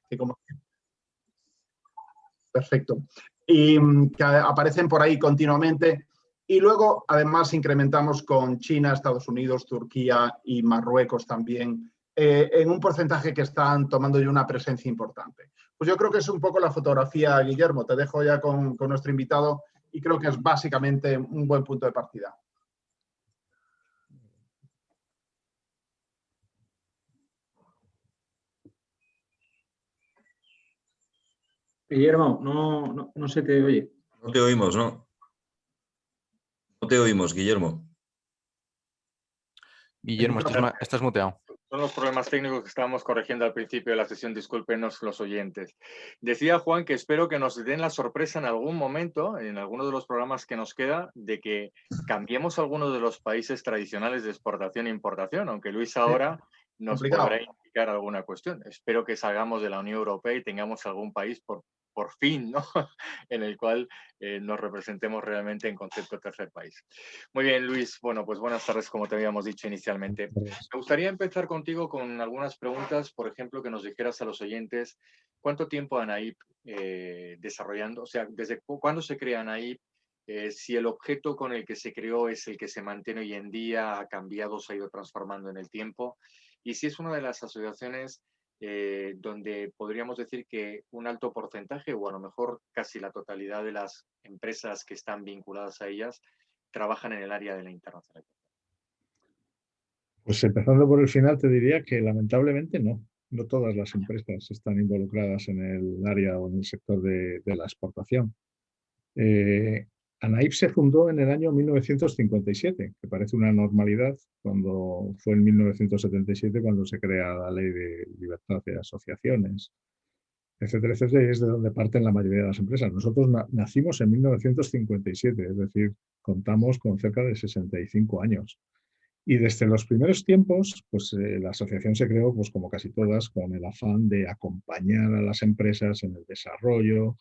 que perfecto. Y que aparecen por ahí continuamente. Y luego, además, incrementamos con China, Estados Unidos, Turquía y Marruecos también, en un porcentaje que están tomando ya una presencia importante. Pues yo creo que es un poco la fotografía, Guillermo. Te dejo ya con nuestro invitado y creo que es básicamente un buen punto de partida. Guillermo, no se te oye. No te oímos, ¿no? No te oímos, Guillermo. Guillermo, estás muteado. Son los problemas técnicos que estábamos corrigiendo al principio de la sesión, discúlpenos los oyentes. Decía Juan que espero que nos den la sorpresa en algún momento, en alguno de los programas que nos queda, de que cambiemos algunos de los países tradicionales de exportación e importación, aunque Luis ahora nos podrá indicar alguna cuestión. Espero que salgamos de la Unión Europea y tengamos algún país por fin, ¿no? en el cual nos representemos realmente en concepto de tercer país. Muy bien, Luis. Bueno, pues buenas tardes, como te habíamos dicho inicialmente. Me gustaría empezar contigo con algunas preguntas, por ejemplo, que nos dijeras a los oyentes cuánto tiempo ANAIP desarrollando, o sea, desde cuándo se crea ANAIP, si el objeto con el que se creó es el que se mantiene hoy en día, ha cambiado, se ha ido transformando en el tiempo, y si es una de las asociaciones donde podríamos decir que un alto porcentaje o a lo mejor casi la totalidad de las empresas que están vinculadas a ellas trabajan en el área de la internacionalización. Pues empezando por el final te diría que lamentablemente no todas las empresas están involucradas en el área o en el sector de la exportación. ANAIP se fundó en el año 1957, que parece una normalidad, cuando fue en 1977 cuando se crea la Ley de Libertad de Asociaciones, etcétera, etcétera, y es de donde parten la mayoría de las empresas. Nosotros nacimos en 1957, es decir, contamos con cerca de 65 años. Y desde los primeros tiempos, pues la asociación se creó, pues como casi todas, con el afán de acompañar a las empresas en el desarrollo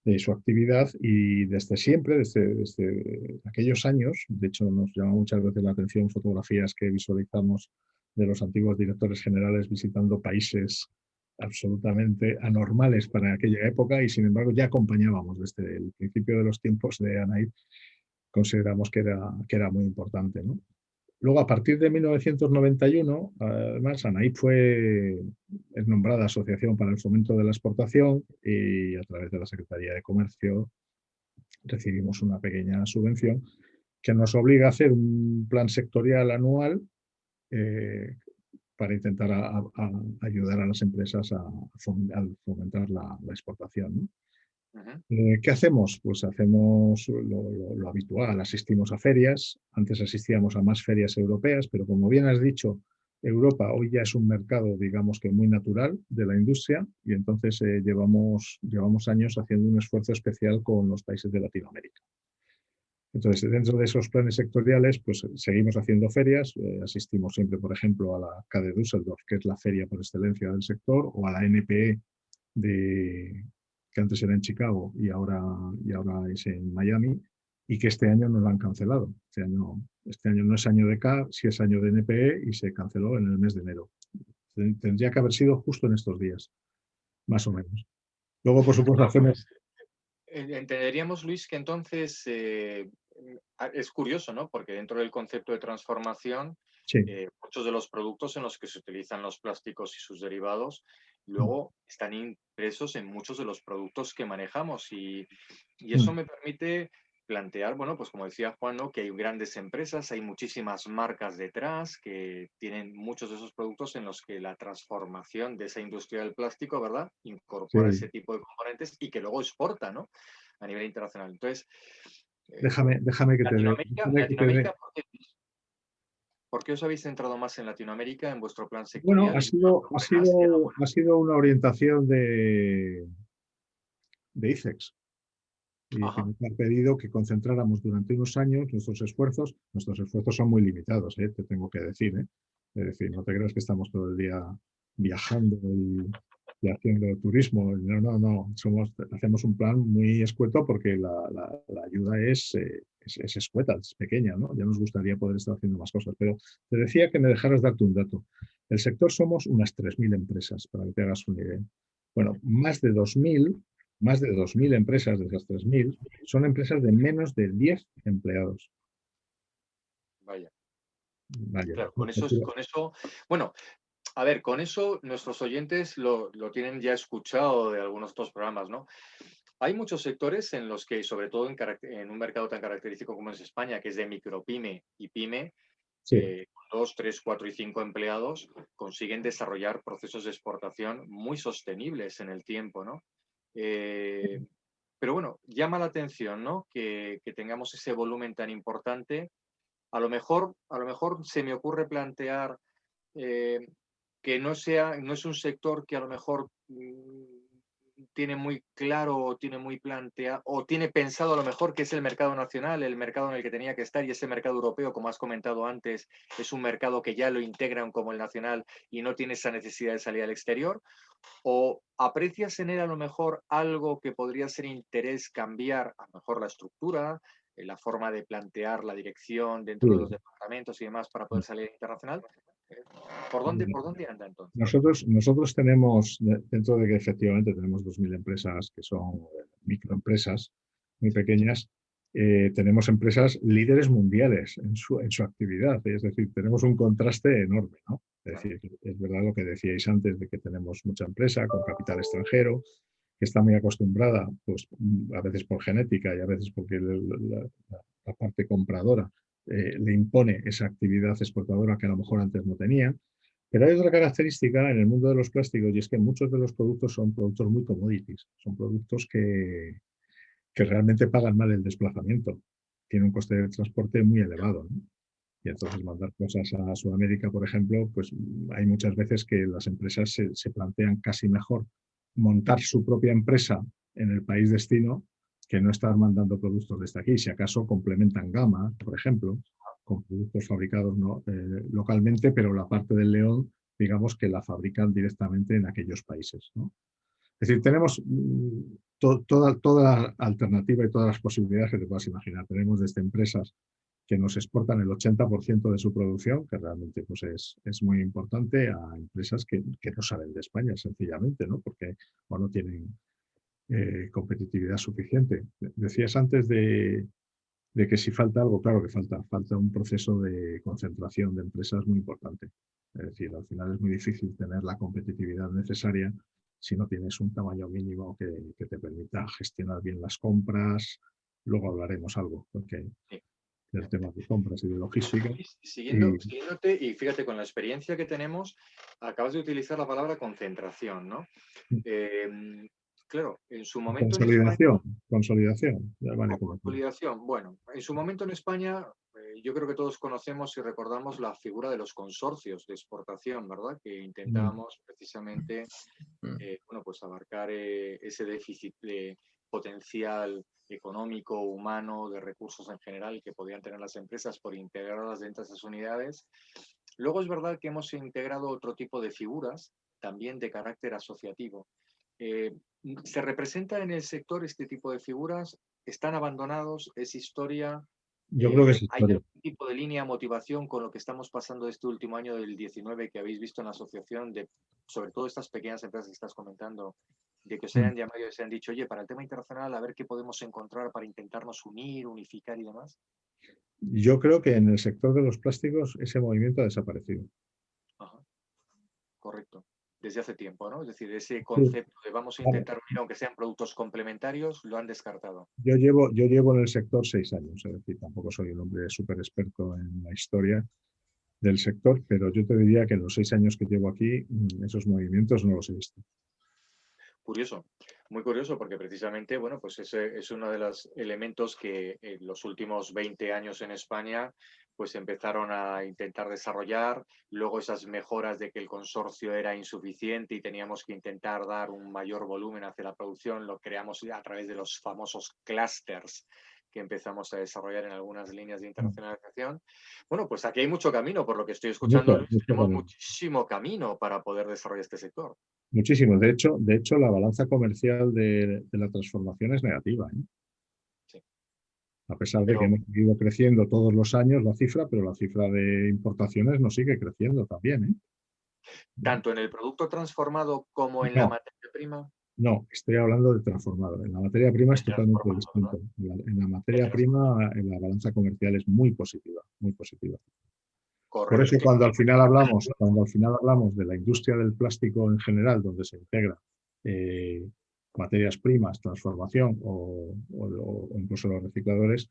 de su actividad, y desde siempre, desde aquellos años, de hecho nos llama muchas veces la atención fotografías que visualizamos de los antiguos directores generales visitando países absolutamente anormales para aquella época, y sin embargo ya acompañábamos desde el principio de los tiempos de ANAIP, consideramos que era muy importante, ¿no? Luego, a partir de 1991, además, ANAIP es nombrada Asociación para el Fomento de la Exportación, y a través de la Secretaría de Comercio recibimos una pequeña subvención que nos obliga a hacer un plan sectorial anual para intentar ayudar a las empresas a fomentar la exportación, ¿no? ¿Qué hacemos? Pues hacemos lo habitual, asistimos a ferias. Antes asistíamos a más ferias europeas, pero como bien has dicho, Europa hoy ya es un mercado, digamos que muy natural de la industria, y entonces llevamos años haciendo un esfuerzo especial con los países de Latinoamérica. Entonces, dentro de esos planes sectoriales, pues seguimos haciendo ferias. Asistimos siempre, por ejemplo, a la CADE Düsseldorf, que es la feria por excelencia del sector, o a la NPE que antes era en Chicago y ahora es en Miami, y que este año nos lo han cancelado. Este año no es año de CAD, sí es año de NPE, y se canceló en el mes de enero. Tendría que haber sido justo en estos días, más o menos. Luego, por supuesto, hacemos... Entenderíamos, Luis, que entonces es curioso, ¿no? Porque dentro del concepto de transformación, sí, muchos de los productos en los que se utilizan los plásticos y sus derivados luego están impresos en muchos de los productos que manejamos, y eso me permite plantear, bueno, pues como decía Juan, ¿no? Que hay grandes empresas, hay muchísimas marcas detrás que tienen muchos de esos productos en los que la transformación de esa industria del plástico, ¿verdad?, incorpora ese tipo de componentes y que luego exporta, ¿no?, a nivel internacional. Entonces, déjame que te dé. ¿Por qué os habéis centrado más en Latinoamérica en vuestro plan Bueno, sectorial? ha sido una orientación de ICEX. Y nos ha pedido que concentráramos durante unos años nuestros esfuerzos. Nuestros esfuerzos son muy limitados, te tengo que decir. Es decir, no te creas que estamos todo el día viajando y haciendo turismo. No. Hacemos un plan muy escueto porque la ayuda es escueta, es pequeña, ¿no? Ya nos gustaría poder estar haciendo más cosas. Pero te decía que me dejaras darte un dato. El sector somos unas 3.000 empresas, para que te hagas una idea. Bueno, más de 2.000 empresas de esas 3.000 son empresas de menos de 10 empleados. Vaya. Vaya. Claro, con eso, bueno, a ver, con eso nuestros oyentes lo tienen ya escuchado de algunos otros programas, ¿no? Hay muchos sectores en los que, sobre todo en un mercado tan característico como es España, que es de micropyme y pyme, Sí. con 2, 3, 4 y 5 empleados, consiguen desarrollar procesos de exportación muy sostenibles en el tiempo, ¿no? Pero bueno, llama la atención, ¿no? Que tengamos ese volumen tan importante. A lo mejor se me ocurre plantear que no es un sector que a lo mejor tiene muy claro o tiene muy planteado o tiene pensado a lo mejor que es el mercado nacional, el mercado en el que tenía que estar, y ese mercado europeo, como has comentado antes, es un mercado que ya lo integran como el nacional y no tiene esa necesidad de salir al exterior. ¿O aprecias en él a lo mejor algo que podría ser interés cambiar, a lo mejor la estructura, la forma de plantear la dirección dentro de los departamentos y demás para poder salir internacional? ¿Por dónde anda entonces? Nosotros tenemos, dentro de que efectivamente tenemos 2.000 empresas que son microempresas muy pequeñas, tenemos empresas líderes mundiales en su actividad. Es decir, tenemos un contraste enorme, ¿no? Es decir, es verdad lo que decíais antes de que tenemos mucha empresa con capital extranjero que está muy acostumbrada, pues a veces por genética y a veces porque la parte compradora le impone esa actividad exportadora que a lo mejor antes no tenía. Pero hay otra característica en el mundo de los plásticos y es que muchos de los productos son productos muy commodities, son productos que realmente pagan mal el desplazamiento. Tiene un coste de transporte muy elevado, ¿no? Y entonces mandar cosas a Sudamérica, por ejemplo, pues hay muchas veces que las empresas se plantean casi mejor montar su propia empresa en el país destino que no estar mandando productos desde aquí. Si acaso complementan gama, por ejemplo, con productos fabricados localmente, pero la parte del león, digamos que la fabrican directamente en aquellos países, ¿no? Es decir, tenemos toda la alternativa y todas las posibilidades que te puedas imaginar. Tenemos desde empresas que nos exportan el 80% de su producción, que realmente pues, es muy importante, a empresas que no salen de España, sencillamente, ¿no? Porque o no tienen competitividad suficiente. Decías antes de que si falta algo, claro que falta un proceso de concentración de empresas muy importante. Es decir, al final es muy difícil tener la competitividad necesaria si no tienes un tamaño mínimo que te permita gestionar bien las compras. Luego hablaremos algo porque del tema de compras y de logística. Siguiéndote, y fíjate, con la experiencia que tenemos, acabas de utilizar la palabra concentración, ¿no? Claro, en su momento en España... Consolidación. Consolidación. Bueno, en su momento en España, yo creo que todos conocemos y recordamos la figura de los consorcios de exportación, ¿verdad? Que intentábamos precisamente, bueno, pues abarcar ese déficit de potencial económico, humano, de recursos en general que podían tener las empresas por integrarlas dentro de esas unidades. Luego es verdad que hemos integrado otro tipo de figuras, también de carácter asociativo. ¿Se representa en el sector este tipo de figuras? ¿Están abandonados? ¿Es historia? Yo creo que es ¿Hay historia. algún tipo de línea de motivación con lo que estamos pasando este último año del 19 que habéis visto en la asociación, de sobre todo estas pequeñas empresas que estás comentando, de que os hayan llamado y os hayan dicho, oye, para el tema internacional, a ver qué podemos encontrar para intentarnos unir, unificar y demás? Yo creo que en el sector de los plásticos ese movimiento ha desaparecido. Ajá. Correcto. Desde hace tiempo, ¿no? Es decir, ese Sí. concepto de vamos a intentar unir, aunque sean productos complementarios, lo han descartado. Yo llevo en el sector 6 años, es decir, tampoco soy un hombre súper experto en la historia del sector, pero yo te diría que en los 6 años que llevo aquí, esos movimientos no los he visto. Curioso, muy curioso, porque precisamente, bueno, pues ese es uno de los elementos que en los últimos 20 años en España pues empezaron a intentar desarrollar. Luego esas mejoras de que el consorcio era insuficiente y teníamos que intentar dar un mayor volumen hacia la producción, lo creamos a través de los famosos clústeres que empezamos a desarrollar en algunas líneas de internacionalización. Bueno, pues aquí hay mucho camino, por lo que estoy escuchando, Luis, tenemos muchísimo camino para poder desarrollar este sector. Muchísimo. De hecho, la balanza comercial de la transformación es negativa, ¿eh? Sí. A pesar de que hemos ido creciendo todos los años la cifra, pero la cifra de importaciones no sigue creciendo también, ¿eh? tanto en el producto transformado como en la materia prima. No, estoy hablando de transformado. En la materia prima es totalmente distinto. En la materia prima la balanza comercial es muy positiva, muy positiva. Por eso cuando al final hablamos de la industria del plástico en general, donde se integra materias primas, transformación o incluso los recicladores,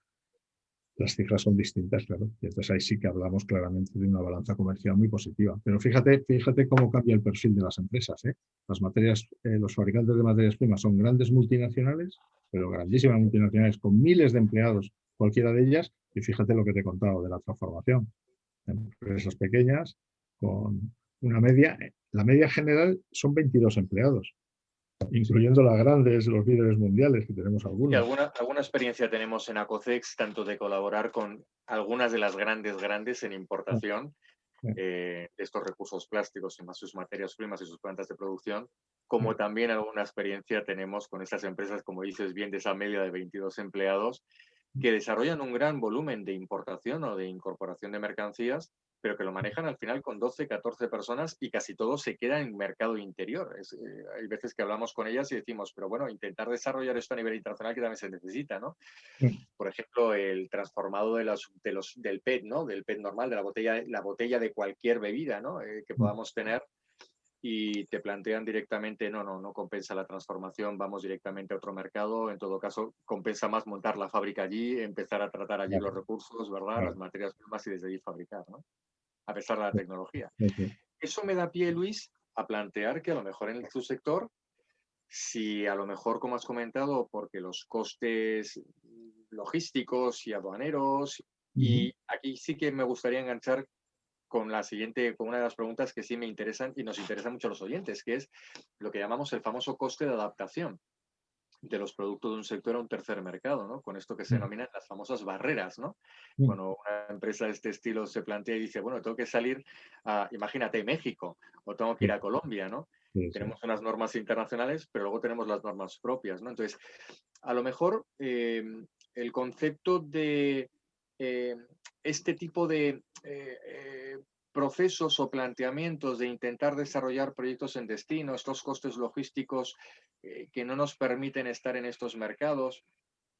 las cifras son distintas, claro. Y entonces ahí sí que hablamos claramente de una balanza comercial muy positiva. Pero fíjate cómo cambia el perfil de las empresas, ¿eh? Los fabricantes de materias primas son grandes multinacionales, pero grandísimas multinacionales con miles de empleados, cualquiera de ellas, y fíjate lo que te he contado de la transformación. Empresas pequeñas con una media, la media general son 22 empleados, incluyendo las grandes, los líderes mundiales, que tenemos algunos. Y alguna experiencia tenemos en Acocex, tanto de colaborar con algunas de las grandes en importación de estos recursos plásticos y más sus materias primas y sus plantas de producción, como también alguna experiencia tenemos con estas empresas, como dices bien, de esa media de 22 empleados, que desarrollan un gran volumen de importación o de incorporación de mercancías, pero que lo manejan al final con 12, 14 personas y casi todo se queda en mercado interior. Hay veces que hablamos con ellas y decimos, pero bueno, intentar desarrollar esto a nivel internacional que también se necesita, ¿no? Por ejemplo, el transformado del PET, ¿no? Del PET normal, de la botella de cualquier bebida, ¿no? Que podamos tener. Y te plantean directamente, no compensa la transformación, vamos directamente a otro mercado. En todo caso, compensa más montar la fábrica allí, empezar a tratar allí los recursos, ¿verdad? Las materias primas y desde allí fabricar, ¿no? A pesar de la tecnología. Eso me da pie, Luis, a plantear que a lo mejor en tu sector, si a lo mejor, como has comentado, porque los costes logísticos y aduaneros, y aquí sí que me gustaría enganchar con una de las preguntas que sí me interesan y nos interesan mucho a los oyentes, que es lo que llamamos el famoso coste de adaptación de los productos de un sector a un tercer mercado, ¿no? Con esto que se denominan las famosas barreras, ¿no? Cuando una empresa de este estilo se plantea y dice, bueno, tengo que salir a, imagínate, México, o tengo que ir a Colombia, ¿no? Tenemos unas normas internacionales, pero luego tenemos las normas propias, ¿no? Entonces, a lo mejor el concepto de este tipo de procesos o planteamientos de intentar desarrollar proyectos en destino, estos costes logísticos que no nos permiten estar en estos mercados,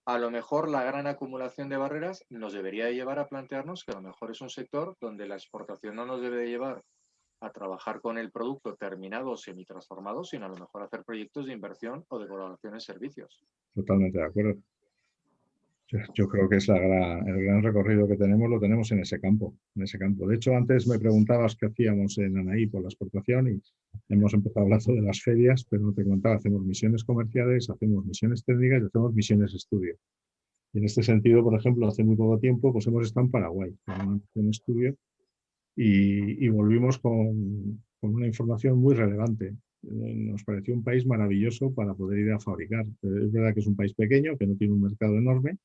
a lo mejor la gran acumulación de barreras nos debería llevar a plantearnos que a lo mejor es un sector donde la exportación no nos debe de llevar a trabajar con el producto terminado o semi-transformado, sino a lo mejor hacer proyectos de inversión o de colaboración en servicios. Totalmente de acuerdo. Yo creo que es el gran recorrido que tenemos, lo tenemos en ese campo. De hecho, antes me preguntabas qué hacíamos en Anaí por la exportación y hemos empezado hablando de las ferias, pero no te contaba, hacemos misiones comerciales, hacemos misiones técnicas y hacemos misiones de estudio. Y en este sentido, por ejemplo, hace muy poco tiempo pues hemos estado en Paraguay, en una misión de estudio, y volvimos con una información muy relevante. Nos pareció un país maravilloso para poder ir a fabricar. Es verdad que es un país pequeño, que no tiene un mercado enorme,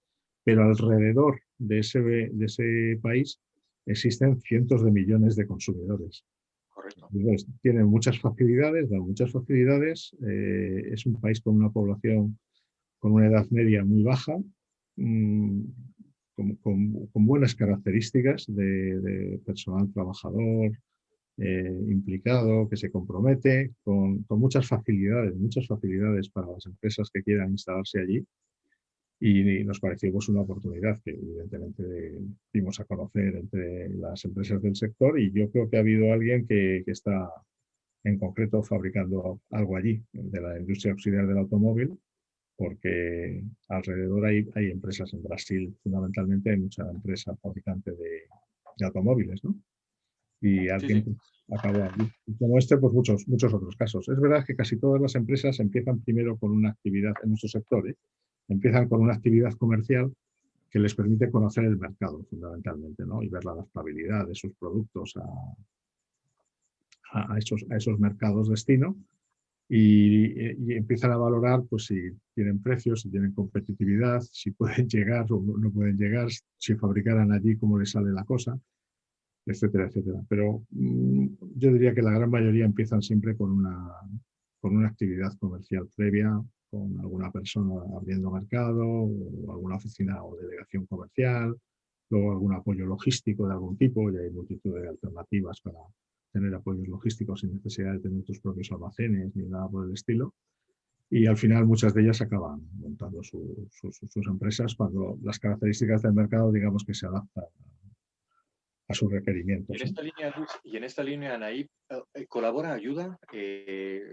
pero alrededor de ese país existen cientos de millones de consumidores. Correcto. Entonces, tiene muchas facilidades, es un país con una población con una edad media muy baja, con buenas características de personal trabajador, implicado, que se compromete, con muchas facilidades para las empresas que quieran instalarse allí. Y nos pareció pues, una oportunidad que evidentemente dimos a conocer entre las empresas del sector, y yo creo que ha habido alguien que está en concreto fabricando algo allí, de la industria auxiliar del automóvil, porque alrededor hay empresas en Brasil, fundamentalmente hay mucha empresa fabricante de automóviles, ¿no? Y alguien acabó allí. Y como pues muchos otros casos. Es verdad que casi todas las empresas empiezan primero con una actividad en nuestro sector, empiezan con una actividad comercial que les permite conocer el mercado, fundamentalmente, ¿no? Y ver la adaptabilidad de sus productos a esos mercados destino, y empiezan a valorar pues, si tienen precios, si tienen competitividad, si pueden llegar o no pueden llegar, si fabricaran allí, cómo les sale la cosa, etcétera, etcétera. Pero yo diría que la gran mayoría empiezan siempre con una actividad comercial previa, con alguna persona abriendo mercado, o alguna oficina o delegación comercial, luego algún apoyo logístico de algún tipo, y hay multitud de alternativas para tener apoyos logísticos sin necesidad de tener tus propios almacenes ni nada por el estilo. Y al final muchas de ellas acaban montando sus empresas cuando las características del mercado, digamos, que se adaptan a sus requerimientos. Y en esta línea, Luis, y en esta línea, Anaí, ¿colabora, ayuda?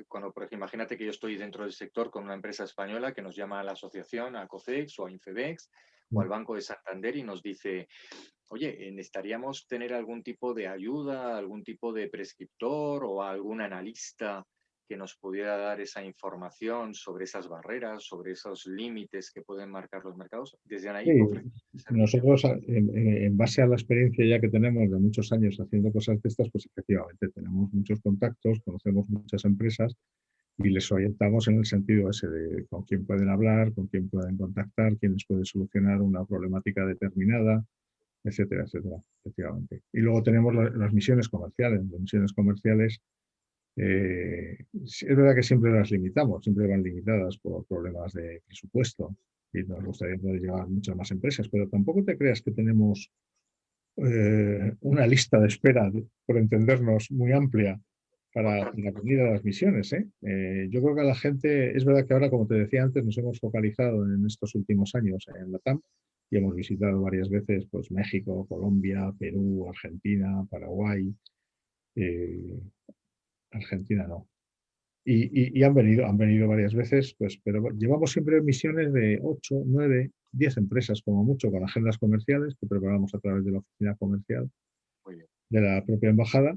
Cuando, por ejemplo, imagínate que yo estoy dentro del sector con una empresa española que nos llama a la asociación, a COCEX o a Infebex o al Banco de Santander y nos dice, oye, necesitaríamos tener algún tipo de ayuda, algún tipo de prescriptor o algún analista que nos pudiera dar esa información sobre esas barreras, sobre esos límites que pueden marcar los mercados. Desde Anaí, sí, nosotros, en base a la experiencia ya que tenemos de muchos años haciendo cosas de estas, pues efectivamente tenemos muchos contactos, conocemos muchas empresas y les orientamos en el sentido ese de con quién pueden hablar, con quién pueden contactar, quién les puede solucionar una problemática determinada, etcétera, etcétera, efectivamente. Y luego tenemos las misiones comerciales. Las misiones comerciales es verdad que siempre las limitamos, siempre van limitadas por problemas de presupuesto y nos gustaría poder llevar muchas más empresas, pero tampoco te creas que tenemos una lista de espera, por entendernos, muy amplia para venir a las misiones. Yo creo que a la gente, es verdad que ahora, como te decía antes, nos hemos focalizado en estos últimos años en LATAM y hemos visitado varias veces pues, México, Colombia, Perú, Argentina, Paraguay. Argentina no. Y han venido varias veces, pues, pero llevamos siempre misiones de 8, 9, 10 empresas como mucho con agendas comerciales que preparamos a través de la oficina comercial de la propia embajada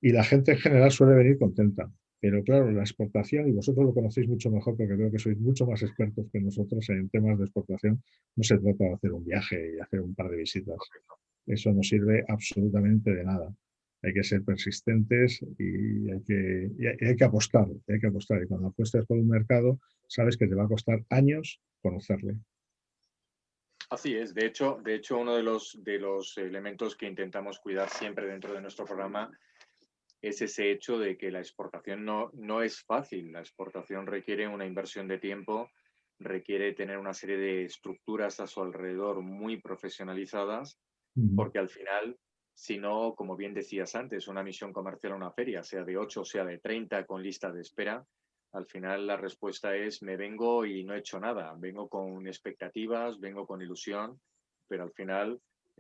y la gente en general suele venir contenta. Pero claro, la exportación, y vosotros lo conocéis mucho mejor porque creo que sois mucho más expertos que nosotros en temas de exportación, no se trata de hacer un viaje y hacer un par de visitas. Eso no sirve absolutamente de nada. Hay que ser persistentes y hay que apostar. Hay que apostar. Y cuando apuestas por un mercado, sabes que te va a costar años conocerle. Así es. De hecho, uno de los elementos que intentamos cuidar siempre dentro de nuestro programa es ese hecho de que la exportación no es fácil. La exportación requiere una inversión de tiempo, requiere tener una serie de estructuras a su alrededor muy profesionalizadas, porque al final, si no, como bien decías antes, una misión comercial a una feria, sea de 8 o sea de 30 con lista de espera, al final la respuesta es me vengo y no he hecho nada. Vengo con expectativas, vengo con ilusión, pero al final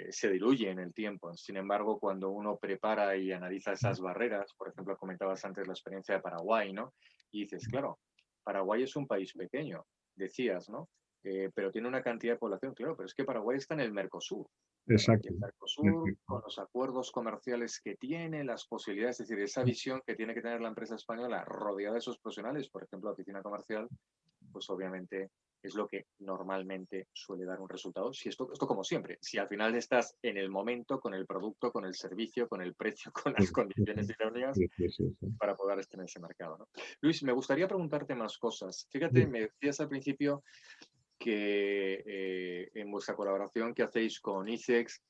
se diluye en el tiempo. Sin embargo, cuando uno prepara y analiza esas barreras, por ejemplo, comentabas antes la experiencia de Paraguay, ¿no? Y dices, claro, Paraguay es un país pequeño, decías, ¿no? Pero tiene una cantidad de población, claro, pero es que Paraguay está en el Mercosur. Exacto. Y el Mercosur, con los acuerdos comerciales que tiene, las posibilidades, es decir, esa visión que tiene que tener la empresa española rodeada de esos profesionales, por ejemplo, la oficina comercial, pues obviamente es lo que normalmente suele dar un resultado. Si esto como siempre, si al final estás en el momento, con el producto, con el servicio, con el precio, con las condiciones idóneas para poder estar en ese mercado, ¿no? Luis, me gustaría preguntarte más cosas. Fíjate, me decías al principio que en vuestra colaboración que hacéis con ICEX,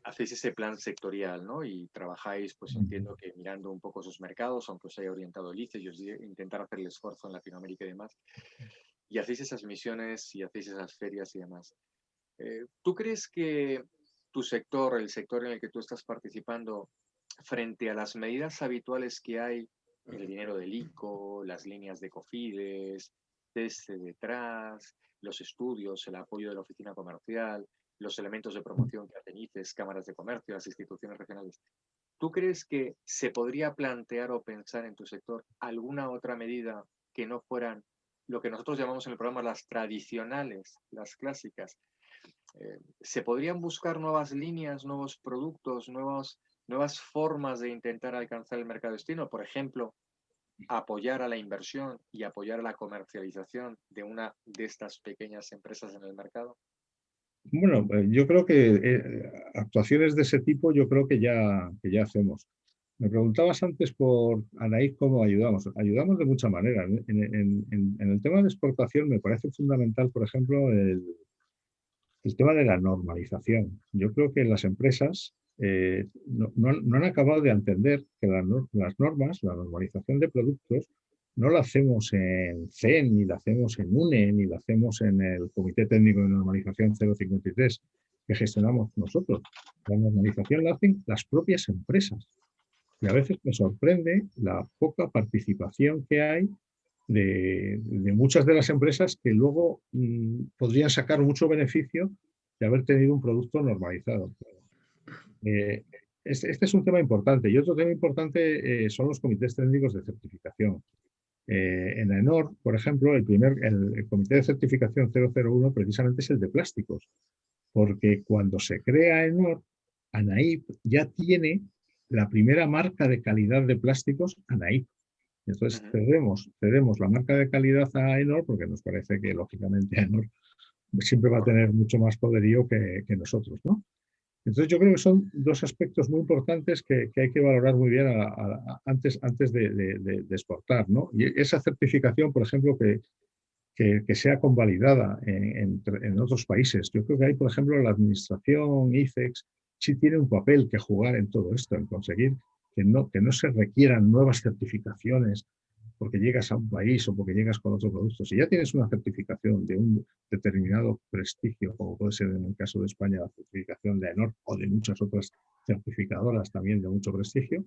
hacéis ese plan sectorial, ¿no? Y trabajáis, pues entiendo que mirando un poco esos mercados, aunque os haya orientado el ICEX y os intentar hacer el esfuerzo en Latinoamérica y demás, y hacéis esas misiones y hacéis esas ferias y demás. ¿Tú crees que tu sector, el sector en el que tú estás participando, frente a las medidas habituales que hay, el dinero del ICO, las líneas de Cofides, desde detrás, los estudios, el apoyo de la oficina comercial, los elementos de promoción que hacen ICES, cámaras de comercio, las instituciones regionales, ¿tú crees que se podría plantear o pensar en tu sector alguna otra medida que no fueran lo que nosotros llamamos en el programa las tradicionales, las clásicas? ¿Se podrían buscar nuevas líneas, nuevos productos, nuevas formas de intentar alcanzar el mercado destino? Por ejemplo, apoyar a la inversión y apoyar a la comercialización de una de estas pequeñas empresas en el mercado. Bueno, yo creo que actuaciones de ese tipo yo creo que ya hacemos. Me preguntabas antes por Anaí cómo ayudamos. Ayudamos de muchas maneras. En el tema de exportación me parece fundamental, por ejemplo, el tema de la normalización. Yo creo que las empresas no han acabado de entender que las normas, la normalización de productos, no la hacemos en CEN, ni la hacemos en UNE, ni la hacemos en el Comité Técnico de Normalización 053. que gestionamos nosotros. La normalización la hacen las propias empresas. Y a veces me sorprende la poca participación que hay de muchas de las empresas que luego podrían sacar mucho beneficio de haber tenido un producto normalizado. Este es un tema importante. Y otro tema importante son los comités técnicos de certificación. En AENOR, por ejemplo, el comité de certificación 001 precisamente es el de plásticos, porque cuando se crea AENOR, ANAIP ya tiene la primera marca de calidad de plásticos ANAIP. Entonces cedemos la marca de calidad a AENOR porque nos parece que, lógicamente, AENOR siempre va a tener mucho más poderío que nosotros, ¿no? Entonces yo creo que son dos aspectos muy importantes que hay que valorar muy bien antes de exportar, ¿no? Y esa certificación, por ejemplo, que sea convalidada en otros países. Yo creo que hay, por ejemplo, la administración ICEX sí tiene un papel que jugar en todo esto, en conseguir que no se requieran nuevas certificaciones porque llegas a un país o porque llegas con otro producto. Si ya tienes una certificación de un determinado prestigio, como puede ser en el caso de España la certificación de AENOR o de muchas otras certificadoras también de mucho prestigio,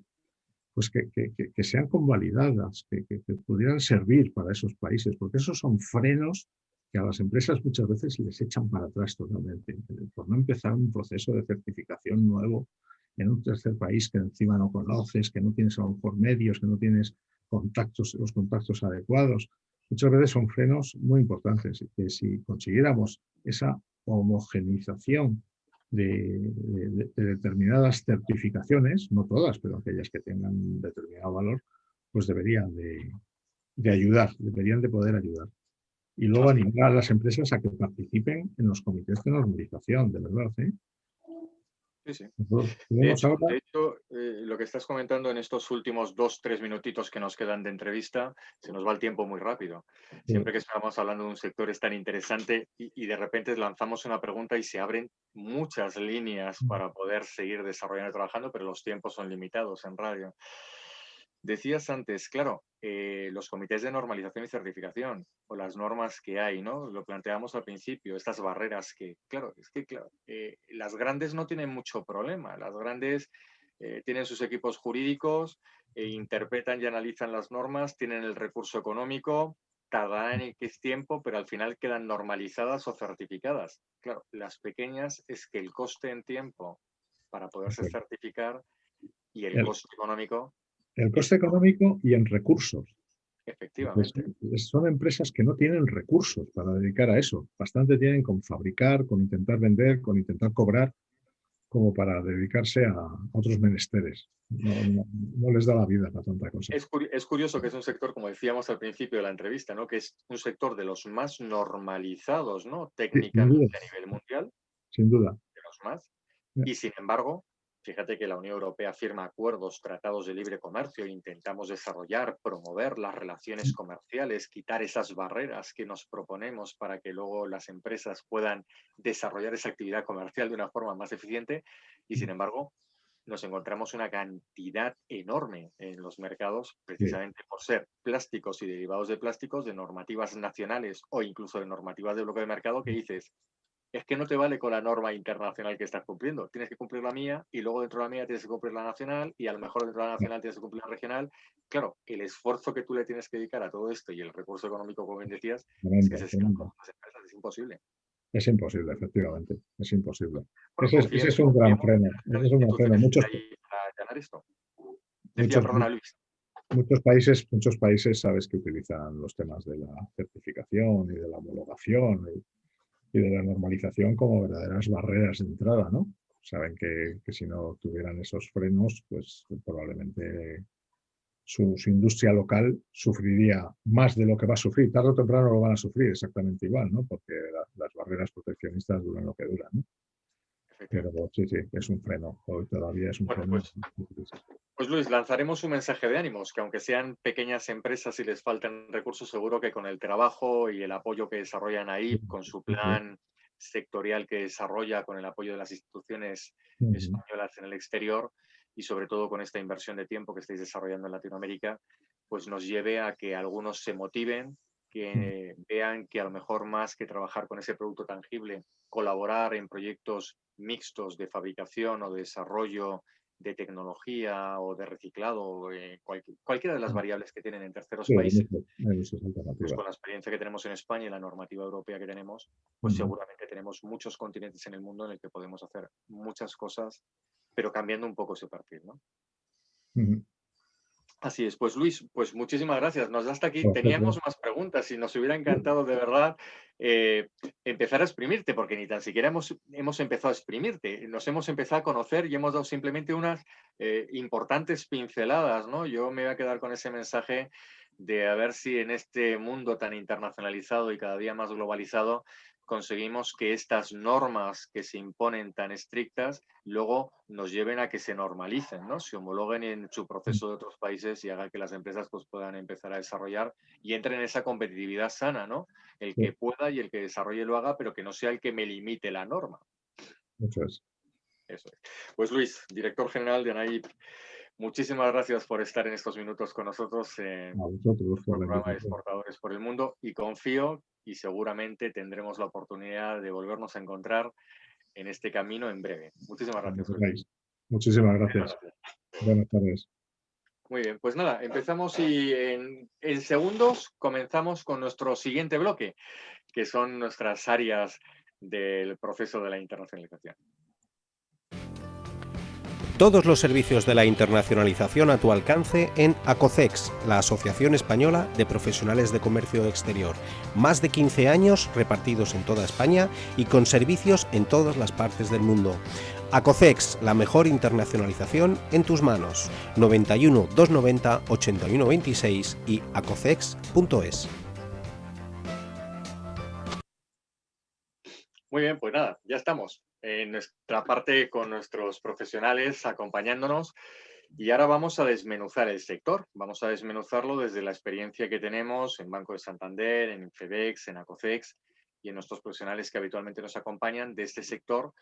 pues que sean convalidadas, que pudieran servir para esos países, porque esos son frenos que a las empresas muchas veces les echan para atrás totalmente, por no empezar un proceso de certificación nuevo en un tercer país que encima no conoces, que no tienes a lo mejor medios, que no tienes los contactos adecuados. Muchas veces son frenos muy importantes y que si consiguiéramos esa homogeneización de determinadas certificaciones, no todas, pero aquellas que tengan determinado valor, pues deberían de ayudar, deberían de poder ayudar. Y luego animar a las empresas a que participen en los comités de normalización, de verdad, ¿eh? Sí, sí. De hecho, Lo que estás comentando en estos últimos 2-3 minutitos que nos quedan de entrevista, se nos va el tiempo muy rápido. Siempre que estamos hablando de un sector es tan interesante y de repente lanzamos una pregunta y se abren muchas líneas para poder seguir desarrollando y trabajando, pero los tiempos son limitados en radio. Decías antes, claro, los comités de normalización y certificación o las normas que hay, ¿no? Lo planteamos al principio, estas barreras que, claro, las grandes no tienen mucho problema. Las grandes tienen sus equipos jurídicos, interpretan y analizan las normas, tienen el recurso económico, tardarán X tiempo, pero al final quedan normalizadas o certificadas. Claro, las pequeñas es que el coste en tiempo para poderse certificar y el coste económico. El coste económico y en recursos. Efectivamente. Son empresas que no tienen recursos para dedicar a eso. Bastante tienen con fabricar, con intentar vender, con intentar cobrar, como para dedicarse a otros menesteres. No les da la vida para tanta cosa. Es curioso que es un sector, como decíamos al principio de la entrevista, ¿no? Que es un sector de los más normalizados, ¿no? Técnicamente a nivel mundial. Sin duda. De los más. Y sin embargo, fíjate que la Unión Europea firma acuerdos, tratados de libre comercio, intentamos desarrollar, promover las relaciones comerciales, quitar esas barreras que nos proponemos para que luego las empresas puedan desarrollar esa actividad comercial de una forma más eficiente. Y sin embargo, nos encontramos una cantidad enorme en los mercados, precisamente por ser plásticos y derivados de plásticos, de normativas nacionales o incluso de normativas de bloque de mercado que dices, es que no te vale con la norma internacional que estás cumpliendo. Tienes que cumplir la mía y luego dentro de la mía tienes que cumplir la nacional y a lo mejor dentro de la nacional tienes que cumplir la regional. Claro, el esfuerzo que tú le tienes que dedicar a todo esto y el recurso económico, como bien decías, es que se las empresas es imposible. Es imposible, efectivamente. Es imposible. Bueno, Ese es un gran freno. Ese es un gran freno. Muchos países sabes que utilizan los temas de la certificación y de la homologación y de la normalización como verdaderas barreras de entrada, ¿no? Saben que si no tuvieran esos frenos, pues probablemente su industria local sufriría más de lo que va a sufrir. Tarde o temprano lo van a sufrir exactamente igual, ¿no? Porque las barreras proteccionistas duran lo que duran, ¿no? Pero sí, es un freno. Hoy todavía es un freno. Pues Luis, lanzaremos un mensaje de ánimos, que aunque sean pequeñas empresas y les faltan recursos, seguro que con el trabajo y el apoyo que desarrollan ahí, con su plan sectorial que desarrolla, con el apoyo de las instituciones españolas en el exterior y sobre todo con esta inversión de tiempo que estáis desarrollando en Latinoamérica, pues nos lleve a que algunos se motiven, que vean que a lo mejor más que trabajar con ese producto tangible, colaborar en proyectos mixtos de fabricación o de desarrollo de tecnología o de reciclado, cualquiera de las variables que tienen en terceros Sí, países, hay muchas pues alternativas. con la experiencia que tenemos en España y la normativa europea que tenemos, pues seguramente tenemos muchos continentes en el mundo en el que podemos hacer muchas cosas, pero cambiando un poco ese perfil, ¿no? Así es, pues Luis, pues muchísimas gracias. Nos da hasta aquí. Teníamos más preguntas y nos hubiera encantado de verdad empezar a exprimirte, porque ni tan siquiera hemos empezado a exprimirte. Nos hemos empezado a conocer y hemos dado simplemente unas importantes pinceladas, ¿no? Yo me voy a quedar con ese mensaje de a ver si en este mundo tan internacionalizado y cada día más globalizado conseguimos que estas normas que se imponen tan estrictas luego nos lleven a que se normalicen, ¿no? Se homologuen en su proceso de otros países y haga que las empresas pues, puedan empezar a desarrollar y entren en esa competitividad sana, ¿no? El que pueda y el que desarrolle lo haga, pero que no sea el que me limite la norma. Eso es. Eso es. Pues Luis, director general de ANAIP, muchísimas gracias por estar en estos minutos con nosotros en el programa de Exportadores por el Mundo y confío y seguramente tendremos la oportunidad de volvernos a encontrar en este camino en breve. Muchísimas gracias. Luis. Muchísimas gracias. Buenas tardes. Muy bien, pues nada, empezamos y en segundos comenzamos con nuestro siguiente bloque, que son nuestras áreas del proceso de la internacionalización. Todos los servicios de la internacionalización a tu alcance en ACOCEX, la Asociación Española de Profesionales de Comercio Exterior. Más de 15 años repartidos en toda España y con servicios en todas las partes del mundo. ACOCEX, la mejor internacionalización en tus manos. 91 290 81 26 y acocex.es. Muy bien, pues nada, ya estamos en nuestra parte con nuestros profesionales acompañándonos y ahora vamos a desmenuzar el sector. Vamos a desmenuzarlo desde la experiencia que tenemos en Banco de Santander, en FEDEX, en ACOCEX y en nuestros profesionales que habitualmente nos acompañan de este sector,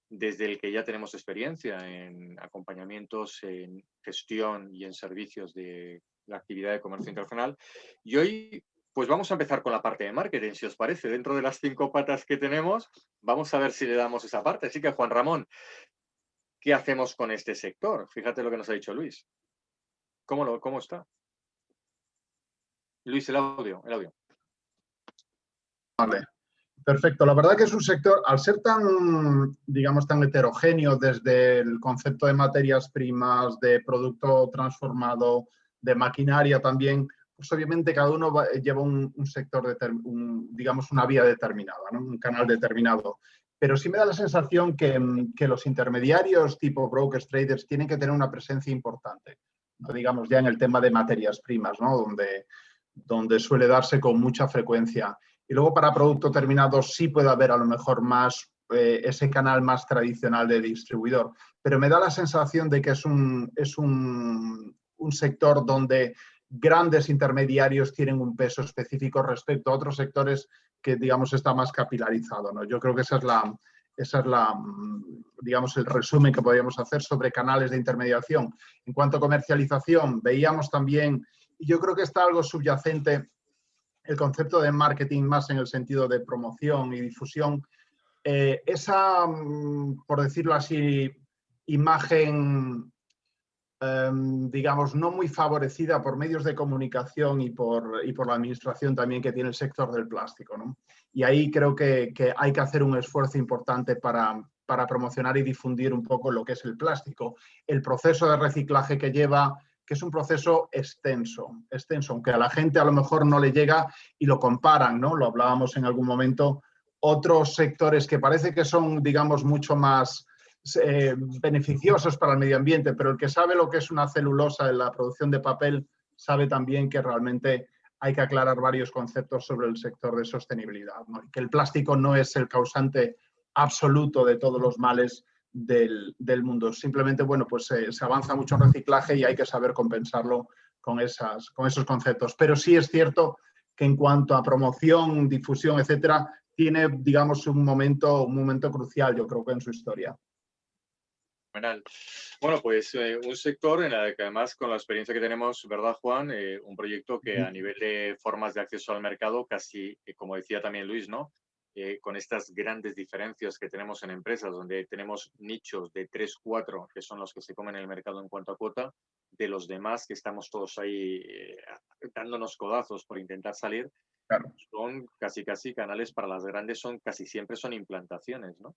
desde el que ya tenemos experiencia en acompañamientos, en gestión y en servicios de la actividad de comercio internacional. Y hoy pues vamos a empezar con la parte de marketing, si os parece. Dentro de las 5 patas que tenemos, vamos a ver si le damos esa parte. Así que, Juan Ramón, ¿qué hacemos con este sector? Fíjate lo que nos ha dicho Luis. ¿Cómo está? Luis, el audio. Vale, perfecto. La verdad que es un sector, al ser tan, digamos, tan heterogéneo desde el concepto de materias primas, de producto transformado, de maquinaria también, pues obviamente cada uno lleva un sector, digamos, una vía determinada, ¿no? Un canal determinado. Pero sí me da la sensación que los intermediarios tipo brokers, traders, tienen que tener una presencia importante, ¿no? Digamos, ya en el tema de materias primas, ¿no? Donde suele darse con mucha frecuencia. Y luego para producto terminado sí puede haber a lo mejor más ese canal más tradicional de distribuidor. Pero me da la sensación de que es un sector donde grandes intermediarios tienen un peso específico respecto a otros sectores que, digamos, está más capilarizado, ¿no? Yo creo que esa es digamos, el resumen que podríamos hacer sobre canales de intermediación. En cuanto a comercialización, veíamos también, y yo creo que está algo subyacente, el concepto de marketing más en el sentido de promoción y difusión. Esa, por decirlo así, imagen digamos, no muy favorecida por medios de comunicación y por la administración también que tiene el sector del plástico, ¿no? Y ahí creo que hay que hacer un esfuerzo importante para promocionar y difundir un poco lo que es el plástico. El proceso de reciclaje que lleva, que es un proceso extenso, aunque a la gente a lo mejor no le llega y lo comparan, ¿no? Lo hablábamos en algún momento, otros sectores que parece que son, digamos, mucho más beneficiosos para el medio ambiente, pero el que sabe lo que es una celulosa en la producción de papel sabe también que realmente hay que aclarar varios conceptos sobre el sector de sostenibilidad, ¿no? Que el plástico no es el causante absoluto de todos los males del mundo. Simplemente, bueno, pues se avanza mucho en reciclaje y hay que saber compensarlo con esos conceptos. Pero sí es cierto que en cuanto a promoción, difusión, etcétera, tiene, digamos, un momento crucial, yo creo que en su historia. Fenomenal. Bueno, pues un sector en el que además con la experiencia que tenemos, ¿verdad, Juan? Un proyecto que a nivel de formas de acceso al mercado, casi, como decía también Luis, ¿no? Con estas grandes diferencias que tenemos en empresas, donde tenemos nichos de 3, 4, que son los que se comen en el mercado en cuanto a cuota, de los demás que estamos todos ahí dándonos codazos por intentar salir, Claro. son casi canales para las grandes, casi siempre son implantaciones, ¿no?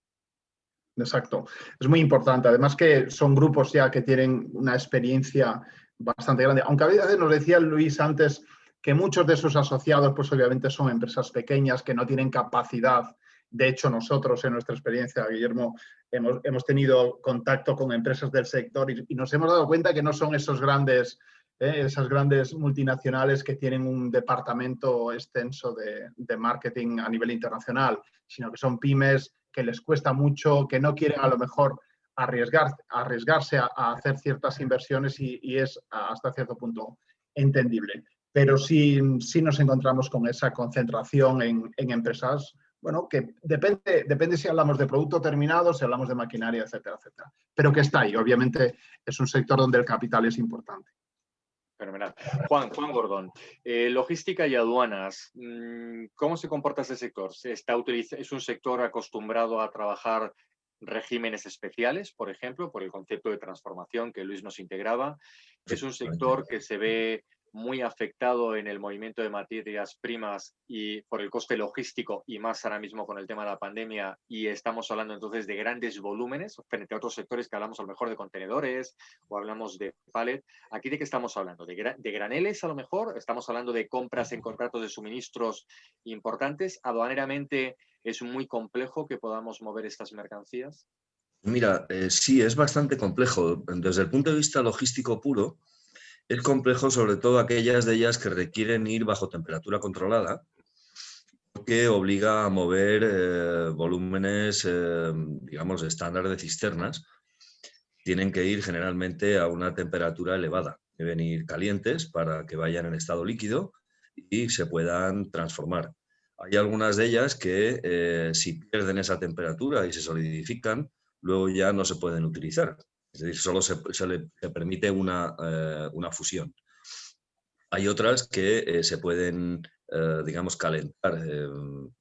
Exacto. Es muy importante. Además que son grupos ya que tienen una experiencia bastante grande. Aunque a veces nos decía Luis antes que muchos de sus asociados, pues obviamente son empresas pequeñas que no tienen capacidad. De hecho, nosotros en nuestra experiencia, Guillermo, hemos tenido contacto con empresas del sector y nos hemos dado cuenta que no son esas grandes multinacionales que tienen un departamento extenso de marketing a nivel internacional, sino que son pymes que les cuesta mucho, que no quieren a lo mejor arriesgarse a hacer ciertas inversiones y es hasta cierto punto entendible. Pero sí nos encontramos con esa concentración en empresas, bueno, que depende si hablamos de producto terminado, si hablamos de maquinaria, etcétera, etcétera. Pero que está ahí. Obviamente es un sector donde el capital es importante. Fenomenal. Juan Gordón, logística y aduanas, ¿cómo se comporta ese sector? ¿Es un sector acostumbrado a trabajar regímenes especiales, por ejemplo, por el concepto de transformación que Luis nos integraba? ¿Es un sector que se ve muy afectado en el movimiento de materias primas y por el coste logístico y más ahora mismo con el tema de la pandemia, y estamos hablando entonces de grandes volúmenes frente a otros sectores que hablamos a lo mejor de contenedores o hablamos de pallet? ¿Aquí de qué estamos hablando? ¿De graneles a lo mejor? ¿Estamos hablando de compras en contratos de suministros importantes? ¿Aduaneramente es muy complejo que podamos mover estas mercancías? Mira, sí, es bastante complejo. Desde el punto de vista logístico puro, es complejo sobre todo aquellas de ellas que requieren ir bajo temperatura controlada, que obliga a mover volúmenes, digamos, estándar de cisternas. Tienen que ir generalmente a una temperatura elevada. Deben ir calientes para que vayan en estado líquido y se puedan transformar. Hay algunas de ellas que si pierden esa temperatura y se solidifican, luego ya no se pueden utilizar. Es decir, solo se permite una fusión. Hay otras que se pueden, digamos, calentar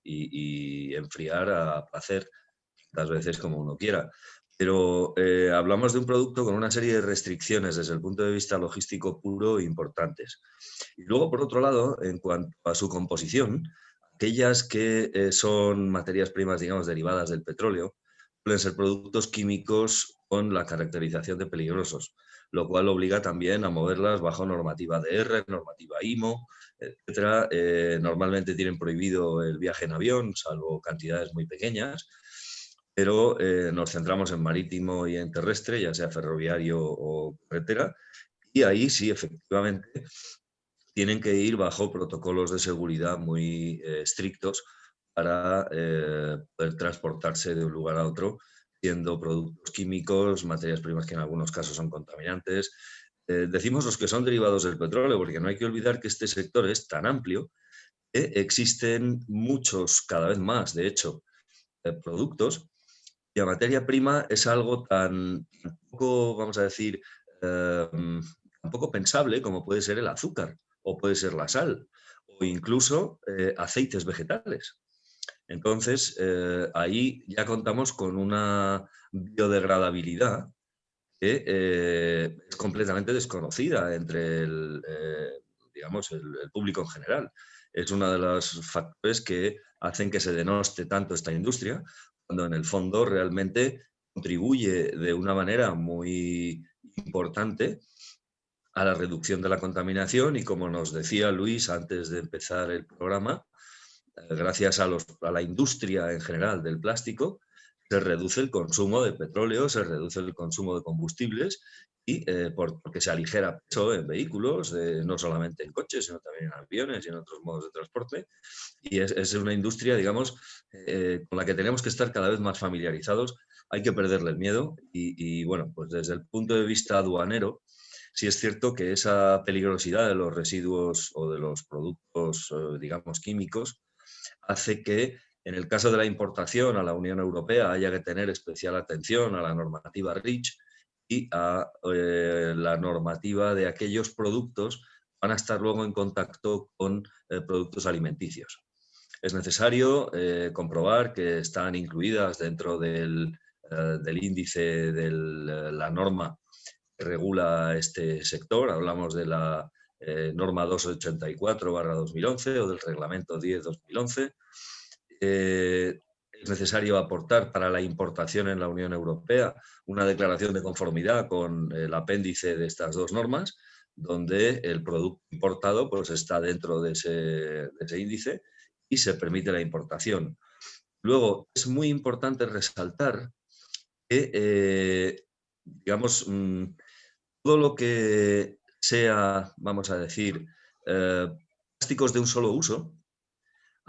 y enfriar a placer, tantas veces como uno quiera. Pero hablamos de un producto con una serie de restricciones desde el punto de vista logístico puro importantes. Y luego, por otro lado, en cuanto a su composición, aquellas que son materias primas, digamos, derivadas del petróleo, suelen ser productos químicos con la caracterización de peligrosos, lo cual obliga también a moverlas bajo normativa DR, normativa IMO, etcétera. Normalmente tienen prohibido el viaje en avión, salvo cantidades muy pequeñas, pero nos centramos en marítimo y en terrestre, ya sea ferroviario o carretera, y ahí sí, efectivamente, tienen que ir bajo protocolos de seguridad muy estrictos para poder transportarse de un lugar a otro, siendo productos químicos, materias primas que en algunos casos son contaminantes. Decimos los que son derivados del petróleo, porque no hay que olvidar que este sector es tan amplio que existen muchos, cada vez más, de hecho, productos, y la materia prima es algo tan poco, vamos a decir, tan poco pensable como puede ser el azúcar, o puede ser la sal, o incluso aceites vegetales. Entonces, ahí ya contamos con una biodegradabilidad que es completamente desconocida entre digamos, el público en general. Es uno de los factores que hacen que se denoste tanto esta industria, cuando en el fondo realmente contribuye de una manera muy importante a la reducción de la contaminación y, como nos decía Luis antes de empezar el programa, gracias a la industria en general del plástico, se reduce el consumo de petróleo, se reduce el consumo de combustibles y porque se aligera peso en vehículos, no solamente en coches, sino también en aviones y en otros modos de transporte. Y es una industria, digamos, con la que tenemos que estar cada vez más familiarizados. Hay que perderle el miedo y bueno, pues desde el punto de vista aduanero, sí es cierto que esa peligrosidad de los residuos o de los productos, digamos, químicos, hace que en el caso de la importación a la Unión Europea haya que tener especial atención a la normativa REACH y a la normativa de aquellos productos que van a estar luego en contacto con productos alimenticios. Es necesario comprobar que están incluidas dentro del índice de la norma que regula este sector. Hablamos de la norma 284/2011 o del reglamento 10/2011. Es necesario aportar para la importación en la Unión Europea una declaración de conformidad con el apéndice de estas dos normas, donde el producto importado pues, está dentro de ese índice y se permite la importación. Luego, es muy importante resaltar que, digamos, todo lo que sea, vamos a decir, plásticos de un solo uso,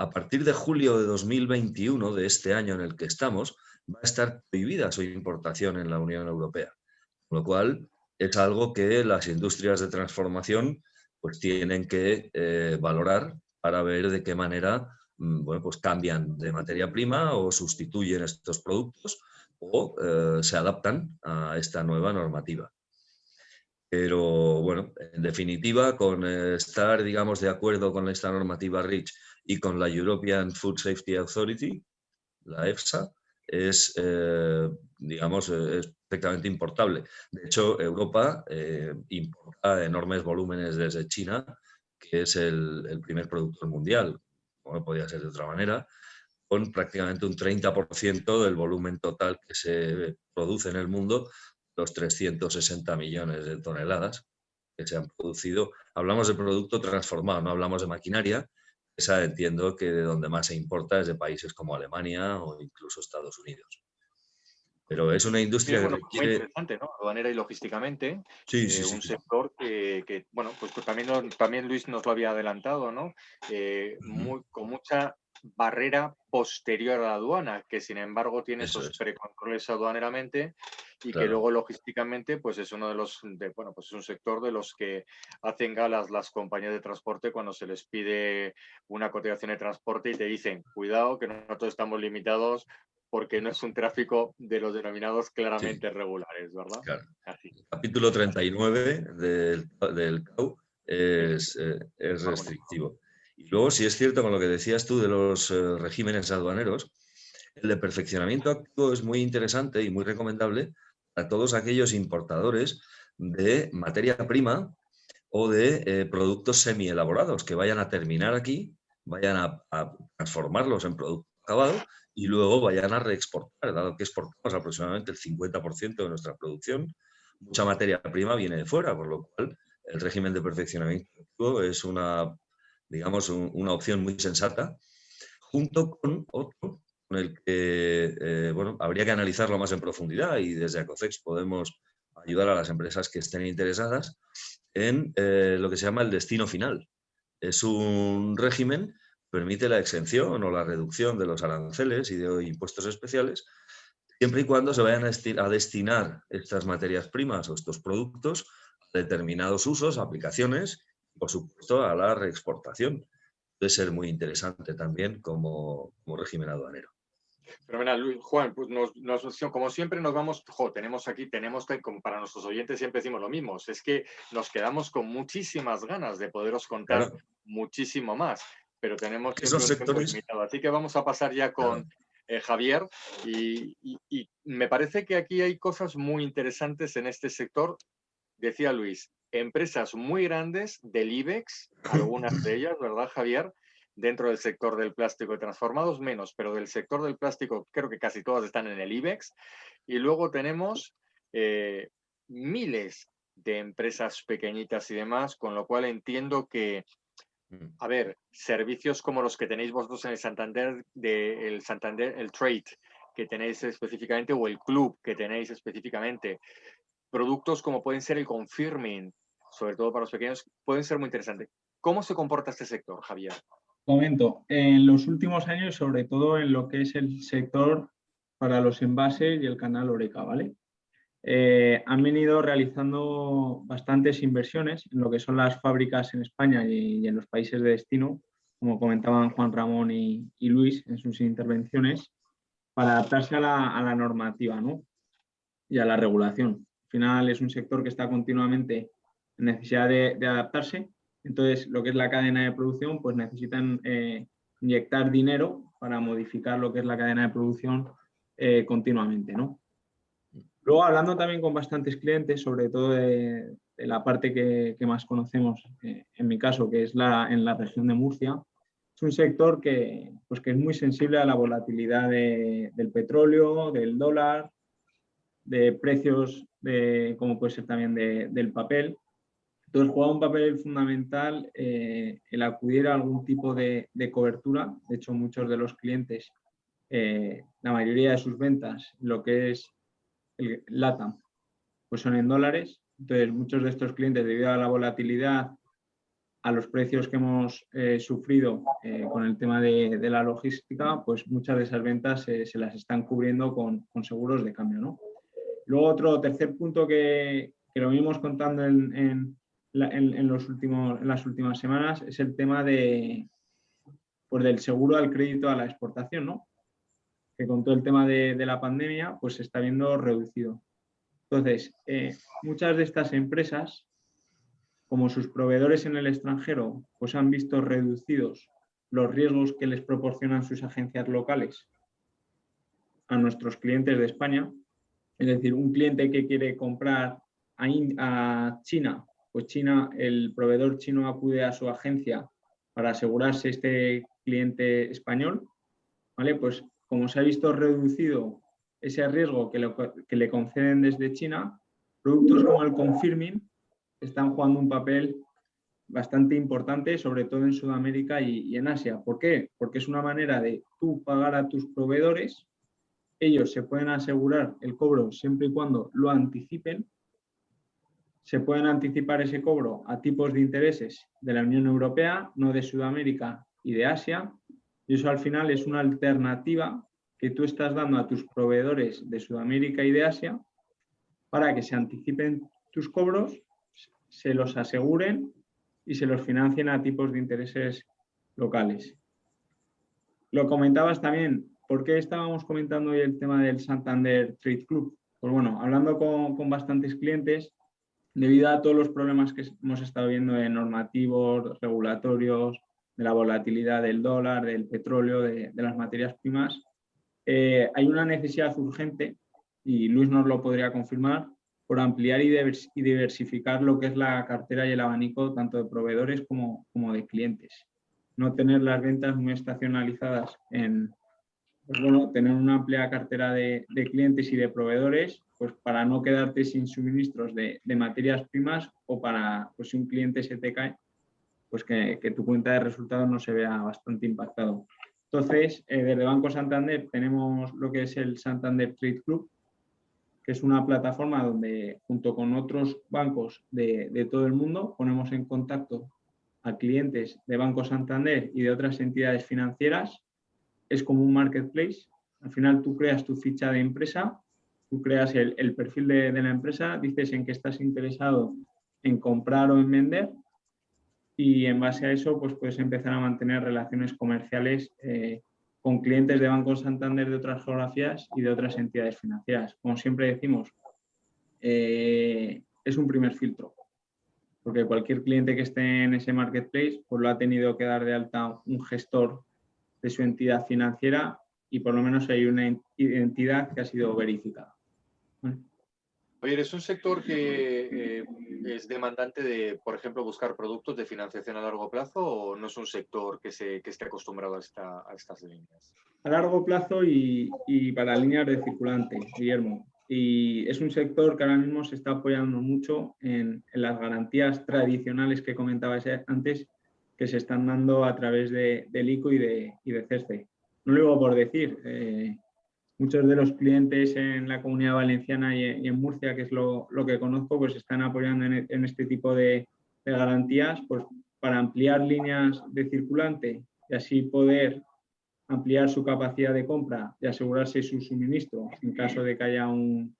a partir de julio de 2021, de este año en el que estamos, va a estar prohibida su importación en la Unión Europea. Con lo cual, es algo que las industrias de transformación pues, tienen que valorar para ver de qué manera bueno, pues cambian de materia prima o sustituyen estos productos o se adaptan a esta nueva normativa. Pero bueno, en definitiva, con estar, digamos, de acuerdo con esta normativa REACH y con la European Food Safety Authority, la EFSA, es, digamos, es perfectamente importable. De hecho, Europa importa enormes volúmenes desde China, que es el primer productor mundial, como no podía ser de otra manera, con prácticamente un 30% del volumen total que se produce en el mundo, los 360 millones de toneladas que se han producido. Hablamos de producto transformado, no hablamos de maquinaria. Esa entiendo que de donde más se importa es de países como Alemania o incluso Estados Unidos. Pero es una industria que requiere... Muy interesante, ¿no? Aduanera y logísticamente. Sí, un sector que, bueno, pues también Luis nos lo había adelantado, ¿no? Con mucha barrera posterior a la aduana, que sin embargo tiene esos precontroles aduaneramente y que luego logísticamente pues es uno de los, bueno, pues es un sector de los que hacen galas las compañías de transporte cuando se les pide una cotización de transporte y te dicen, cuidado que nosotros estamos limitados porque no es un tráfico de los denominados claramente regulares, ¿verdad? Claro. Así. El capítulo 39 del CAU es restrictivo. Y luego, si es cierto con lo que decías tú de los regímenes aduaneros, el de perfeccionamiento activo es muy interesante y muy recomendable para todos aquellos importadores de materia prima o de productos semi-elaborados que vayan a terminar aquí, vayan a transformarlos en producto acabado y luego vayan a reexportar, dado que exportamos aproximadamente el 50% de nuestra producción. Mucha materia prima viene de fuera, por lo cual el régimen de perfeccionamiento activo es una, digamos, una opción muy sensata, junto con otro con el que bueno, habría que analizarlo más en profundidad y desde ACOCEX podemos ayudar a las empresas que estén interesadas en lo que se llama el destino final. Es un régimen que permite la exención o la reducción de los aranceles y de impuestos especiales siempre y cuando se vayan a destinar estas materias primas o estos productos a determinados usos, aplicaciones y, por supuesto, a la reexportación. Puede ser muy interesante también como régimen aduanero. Fenomenal, Luis. Juan, pues como siempre nos vamos, tenemos que, como para nuestros oyentes siempre decimos lo mismo, es que nos quedamos con muchísimas ganas de poderos contar muchísimo más, pero tenemos siempre un tiempo limitado. Así que vamos a pasar ya con Javier y me parece que aquí hay cosas muy interesantes en este sector. Decía Luis, empresas muy grandes del IBEX, algunas de ellas, ¿verdad, Javier? Dentro del sector del plástico y transformados menos, pero del sector del plástico creo que casi todas están en el IBEX. Y luego tenemos miles de empresas pequeñitas y demás, con lo cual entiendo que, a ver, servicios como los que tenéis vosotros en el Santander, el Trade que tenéis específicamente, o el Club que tenéis específicamente, productos como pueden ser el confirming, sobre todo para los pequeños, pueden ser muy interesantes. ¿Cómo se comporta este sector, Javier? Comento, en los últimos años, sobre todo en lo que es el sector para los envases y el canal Oreca, ¿vale? Han venido realizando bastantes inversiones en lo que son las fábricas en España y en los países de destino, como comentaban Juan Ramón y Luis en sus intervenciones, para adaptarse a la normativa, ¿no? Y a la regulación. Al final es un sector que está continuamente en necesidad de adaptarse. Entonces, lo que es la cadena de producción, pues necesitan inyectar dinero para modificar lo que es la cadena de producción continuamente, ¿no? Luego, hablando también con bastantes clientes, sobre todo de la parte que más conocemos, en mi caso, que es en la región de Murcia, es un sector que es muy sensible a la volatilidad del petróleo, del dólar, de precios, como puede ser también del papel. Entonces, juega un papel fundamental el acudir a algún tipo de cobertura. De hecho, muchos de los clientes, la mayoría de sus ventas, lo que es el LATAM, pues son en dólares. Entonces, muchos de estos clientes, debido a la volatilidad, a los precios que hemos sufrido con el tema de la logística, pues muchas de esas ventas se las están cubriendo con seguros de cambio, ¿no? Luego, tercer punto que lo vimos contando en las últimas semanas es el tema del seguro al crédito a la exportación, ¿no? Que con todo el tema de la pandemia pues se está viendo reducido. Entonces, muchas de estas empresas, como sus proveedores en el extranjero, pues han visto reducidos los riesgos que les proporcionan sus agencias locales a nuestros clientes de España. Es decir, un cliente que quiere comprar a China, pues China, el proveedor chino acude a su agencia para asegurarse este cliente español, ¿vale? Pues como se ha visto reducido ese riesgo que le conceden desde China, productos como el confirming están jugando un papel bastante importante, sobre todo en Sudamérica y en Asia. ¿Por qué? Porque es una manera de tú pagar a tus proveedores, ellos se pueden asegurar el cobro siempre y cuando lo anticipen, se pueden anticipar ese cobro a tipos de intereses de la Unión Europea, no de Sudamérica y de Asia, y eso al final es una alternativa que tú estás dando a tus proveedores de Sudamérica y de Asia para que se anticipen tus cobros, se los aseguren y se los financien a tipos de intereses locales. Lo comentabas también, ¿por qué estábamos comentando hoy el tema del Santander Trade Club? Pues bueno, hablando con bastantes clientes, debido a todos los problemas que hemos estado viendo en normativos, regulatorios, de la volatilidad del dólar, del petróleo, de las materias primas, hay una necesidad urgente, y Luis nos lo podría confirmar, por ampliar y diversificar lo que es la cartera y el abanico tanto de proveedores como de clientes. No tener las ventas muy estacionalizadas pues bueno, tener una amplia cartera de clientes y de proveedores, pues para no quedarte sin suministros de materias primas, o para, pues si un cliente se te cae, pues que tu cuenta de resultados no se vea bastante impactado. Entonces, desde Banco Santander tenemos lo que es el Santander Trade Club, que es una plataforma donde, junto con otros bancos de todo el mundo, ponemos en contacto a clientes de Banco Santander y de otras entidades financieras. Es como un marketplace. Al final tú creas tu ficha de empresa, tú creas el perfil de la empresa, dices en qué estás interesado en comprar o en vender, y en base a eso pues puedes empezar a mantener relaciones comerciales con clientes de Banco Santander de otras geografías y de otras entidades financieras. Como siempre decimos, es un primer filtro, porque cualquier cliente que esté en ese marketplace pues lo ha tenido que dar de alta un gestor de su entidad financiera, y por lo menos hay una identidad que ha sido verificada. ¿Vale? Oye, ¿es un sector que es demandante de, por ejemplo, buscar productos de financiación a largo plazo, o no es un sector que esté acostumbrado a estas líneas? A largo plazo y para líneas de circulante, Guillermo. Y es un sector que ahora mismo se está apoyando mucho en las garantías tradicionales que comentabas antes, que se están dando a través del ICO y de CESCE. No lo digo por decir, muchos de los clientes en la Comunidad Valenciana y en Murcia, que es lo que conozco, pues están apoyando en este tipo de garantías, pues para ampliar líneas de circulante y así poder ampliar su capacidad de compra y asegurarse su suministro en caso de que haya un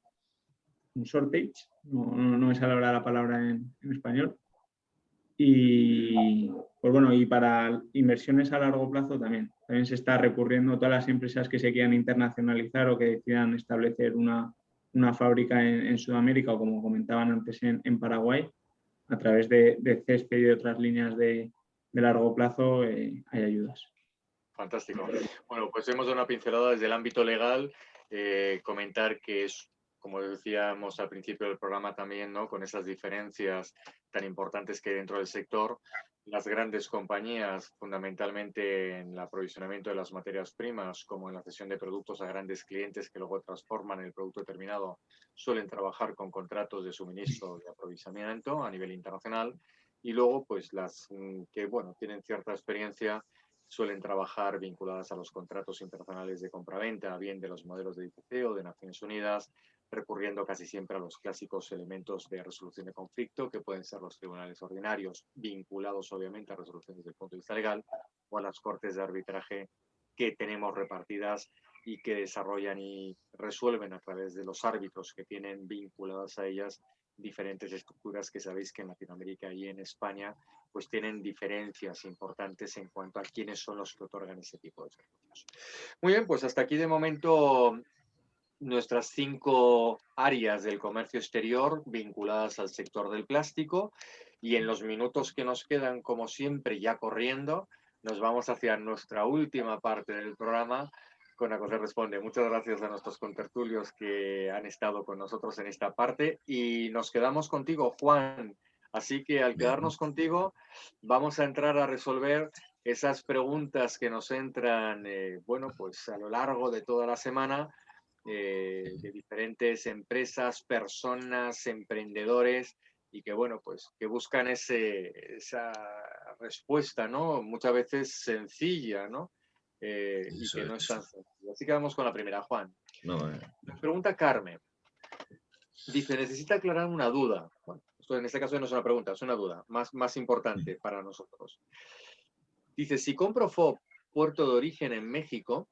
shortage. No me sale ahora la palabra en español. Y pues bueno, y para inversiones a largo plazo también se está recurriendo a todas las empresas que se quieran internacionalizar o que decidan establecer una una fábrica en Sudamérica o, como comentaban antes, en Paraguay, a través de CESPE y de otras líneas de largo plazo hay ayudas. Fantástico. Bueno, pues hemos dado una pincelada desde el ámbito legal, comentar que es, como decíamos al principio del programa también, ¿no? Con esas diferencias tan importantes que hay dentro del sector, las grandes compañías, fundamentalmente en el aprovisionamiento de las materias primas, como en la cesión de productos a grandes clientes que luego transforman el producto terminado, suelen trabajar con contratos de suministro y aprovisionamiento a nivel internacional. Y luego, pues las que, bueno, tienen cierta experiencia, suelen trabajar vinculadas a los contratos internacionales de compraventa, bien de los modelos de IPC o de Naciones Unidas, recurriendo casi siempre a los clásicos elementos de resolución de conflicto, que pueden ser los tribunales ordinarios, vinculados obviamente a resoluciones desde el punto de vista legal, o a las cortes de arbitraje que tenemos repartidas y que desarrollan y resuelven a través de los árbitros que tienen vinculadas a ellas diferentes estructuras que sabéis que en Latinoamérica y en España pues tienen diferencias importantes en cuanto a quiénes son los que otorgan ese tipo de servicios. Muy bien, pues hasta aquí de momento nuestras 5 áreas del comercio exterior vinculadas al sector del plástico, y en los minutos que nos quedan, como siempre, ya corriendo, nos vamos hacia nuestra última parte del programa con ACOCEC Responde. Muchas gracias a nuestros contertulios que han estado con nosotros en esta parte y nos quedamos contigo, Juan. Así que al quedarnos contigo vamos a entrar a resolver esas preguntas que nos entran, bueno, pues a lo largo de toda la semana, de diferentes empresas, personas, emprendedores, y que, bueno, pues que buscan esa respuesta, ¿no? Muchas veces sencilla, ¿no? Y que no es tan sencilla. Así que vamos con la primera, Juan. Nos pregunta Carmen. Dice, necesita aclarar una duda. Bueno, esto en este caso no es una pregunta, es una duda más importante para nosotros. Dice, si compro FOB puerto de origen en México,